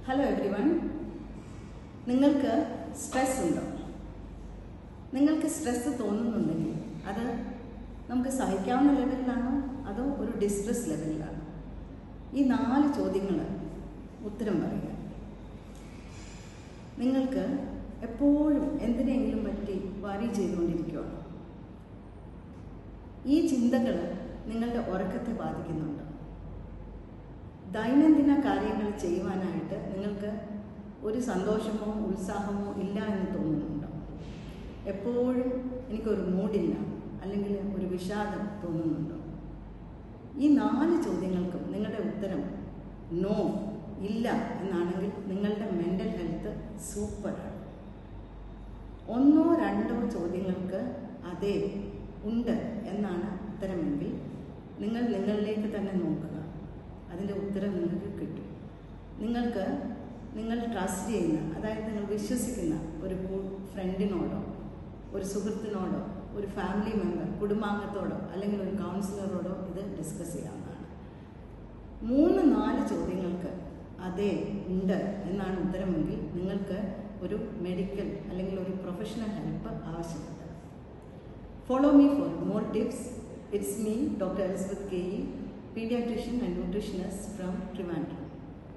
Hello everyone. നിങ്ങൾക്ക് stress ഉണ്ടോ? നിങ്ങൾക്ക് സ്ട്രെസ് തോന്നുന്നുണ്ടെങ്കിൽ അത് നമുക്ക് സഹിക്കാവുന്ന ലെവലിലാണോ അതോ ഒരു ഡിസ്ട്രെസ് ലെവലിലാണോ? ഈ 4 ചോദ്യങ്ങൾ ഉത്തരം പറയുക. നിങ്ങൾക്ക് എപ്പോഴും എന്തിനെങ്കിലും പറ്റി വറി ചെയ്തുകൊണ്ടിരിക്കുകയാണോ? ഈ ചിന്തകൾ നിങ്ങളുടെ ഉറക്കത്തെ ബാധിക്കുന്നുണ്ടോ? ദൈനംദിന കാര്യങ്ങൾ ചെയ്യുവാനായിട്ട് നിങ്ങൾക്ക് ഒരു സന്തോഷമോ ഉത്സാഹമോ ഇല്ല എന്ന് തോന്നുന്നുണ്ടോ? എപ്പോഴും എനിക്കൊരു മൂഡില്ല അല്ലെങ്കിൽ ഒരു വിഷാദം തോന്നുന്നുണ്ടോ? ഈ 4 ചോദ്യങ്ങൾക്കും നിങ്ങളുടെ ഉത്തരം നോ, ഇല്ല എന്നാണെങ്കിൽ നിങ്ങളുടെ മെൻ്റൽ ഹെൽത്ത് സൂപ്പറാണ്. 1 or 2 ചോദ്യങ്ങൾക്ക് അതെ ഉണ്ട് എന്നാണ് ഉത്തരമെങ്കിൽ നിങ്ങൾ നിങ്ങളിലേക്ക് തന്നെ നോക്കുക. അതിൻ്റെ ഉത്തരം നിങ്ങൾക്ക് കിട്ടും. നിങ്ങൾ ട്രസ്റ്റ് ചെയ്യുന്ന, അതായത് നിങ്ങൾ വിശ്വസിക്കുന്ന ഒരു ഫ്രണ്ടിനോടോ ഒരു സുഹൃത്തിനോടോ ഒരു ഫാമിലി മെമ്പർ കുടുംബാംഗത്തോടോ അല്ലെങ്കിൽ ഒരു കൗൺസിലറോടോ ഇത് ഡിസ്കസ് ചെയ്യാവുന്നതാണ്. 3-4 ചോദ്യങ്ങൾക്ക് അതെ ഉണ്ട് എന്നാണ് ഉത്തരമെങ്കിൽ നിങ്ങൾക്ക് ഒരു മെഡിക്കൽ അല്ലെങ്കിൽ ഒരു പ്രൊഫഷണൽ ഹെൽപ്പ് ആവശ്യമുണ്ട്. Follow me for more tips. It's me, Dr. Elizabeth K.E., pediatrician and nutritionist from Trivandrum.